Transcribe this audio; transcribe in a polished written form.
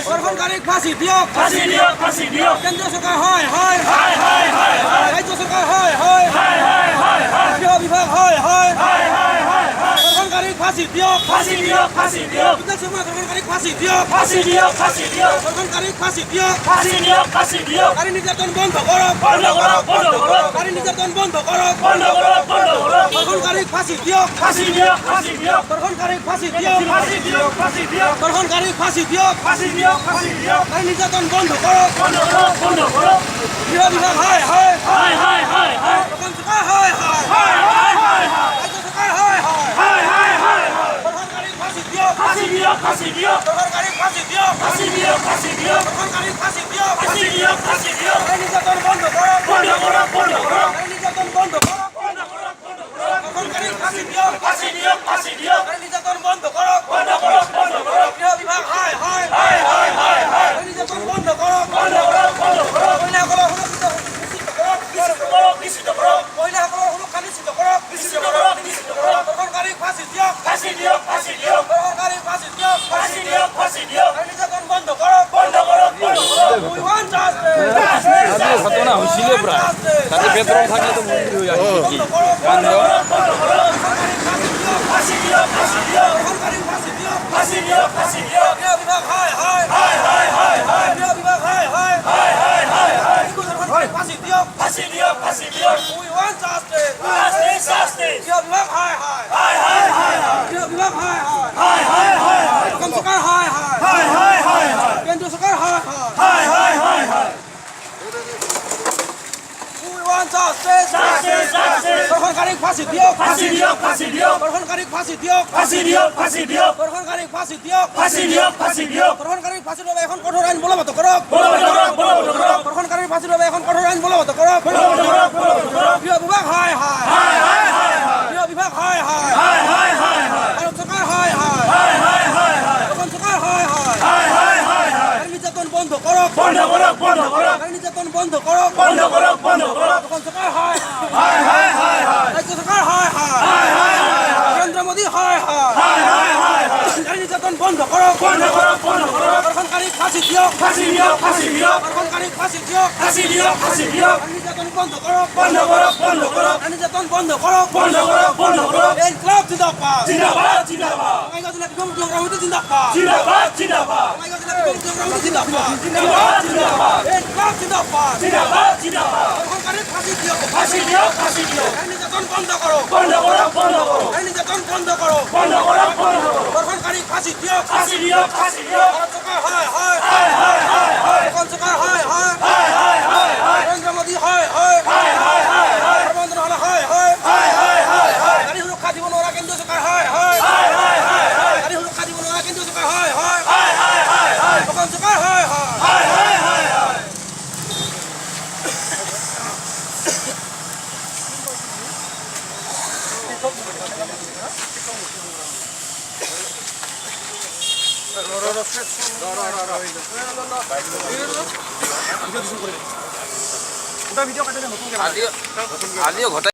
ধর্ষণকারীক ফাঁসি দিয়ক কেন্দ্রীয় সরকার হয় রাজ্য সরকার হয় গৃহ বিভাগ হয় ধর্ষণকারীক ফাঁসি দিয়ক ধর্ষণকারীক ফাঁসি দিয়ক ধর্ষণকারীক ফাঁসি দিয়ক নারী নির্যাতন বন্ধ করো নারী নির্যাতন বন্ধ করো ধর্ষণকারীক ফাঁসি দিয়ক ধর্ষণকারীক ফাঁসি দিয়ক ধর্ষণকারীক ফাঁসি দিয়ক নারী নির্যাতন বন্ধ করো গৃহ বিভাগ হয় তখন সরকার হয় রাজ্য সরকার হয় ধর্ষণকারীক ফাঁসি দিয়ক ধর্ষণকারীক ফাঁসি দিয়ক ধর্ষণকারীক ফাঁসি দিয়ক নারী নির্যাতন বন্ধ করো নারী নির্যাতন বন্ধ করো ধর্ষণকারীক ফাঁসি দিয়ক নারী নির্যাতন বন্ধ করো গৃহ বিভাগ হয় নারী নির্যাতন বন্ধ করো মহিলাসকলক মহিলাসকলৰ সুৰক্ষা নিশ্চিত কৰক ধৰ্ষণকাৰীক ফাঁসি দিয়ক ধৰ্ষণকাৰীক ফাঁসি দিয়ক নাৰী নিৰ্যাতন বন্ধ কৰক We want justice. ঘটনা হৈছিলে প্ৰায় তাতে পেট্ৰল থাকলেতো মন্দিৰ হৈ আহিছিল কেন্দ্ৰীয় চৰকাৰ ধৰ্ষণকাৰীক ফাঁসি দিয়ক ধৰ্ষণকাৰীক ফাঁসি দিয়ক ধৰ্ষণকাৰীক ফাঁসি দিয়ক ধৰ্ষণকাৰীক ফাঁসিৰ বাবে এখন কঠোৰ আইন বলবৎ কৰক ধৰ্ষণকাৰীৰ ফাঁসিৰ বাবে এখন কঠোৰ আইন বলবৎ কৰক গৃহ বিভাগ হয় গৃহ বিভাগ হয় আৰক্ষী চৰকাৰ হয় তখন চৰকাৰ হয় নাৰী নিৰ্যাতন বন্ধ কৰক নাৰী নিৰ্যাতন বন্ধ কৰক তখন চৰকাৰ হয় রাজ্য সরকার হয় নরেন্দ্র মোদী হয় নারী নির্যাতন বন্ধ করো ধর্ষণকারীক ফাঁসি দিয়ক ধর্ষণকারীক ফাঁসি দিয়ক নারী নির্যাতন বন্ধ করো নারী নির্যাতন বন্ধ করো ইনকলাব জিন্দাবাদ বঙ্গাইগাঁও জেলা কৃষক মুক্তি সংগ্রাম সমিতি জিন্দাবাদ বঙ্গাইগাঁও জেলা কৃষক মুক্তি সংগ্রাম সমিতি জিন্দাবাদ ইনকলাব জিন্দাবাদ ধর্ষণকারীক ফাঁসি দিয়ক নারী নির্যাতন বন্ধ করো নারী নির্যাতন বন্ধ করো ধর্ষণকারীক ফাঁসি দিয়ক সরকার হয় তখন সরকার হয় নরেন্দ্র মোদী হয় ধর্মেন্দ্র হলে হয় নারী সুরক্ষা দিব নোৱাৰা কেন্দ্ৰীয় চৰকাৰ হয় নাৰী সুৰক্ষা দিব নোৱাৰা কেন্দ্ৰীয় চৰকাৰ হয় তখন চৰকাৰ হয় আজিও ঘটাই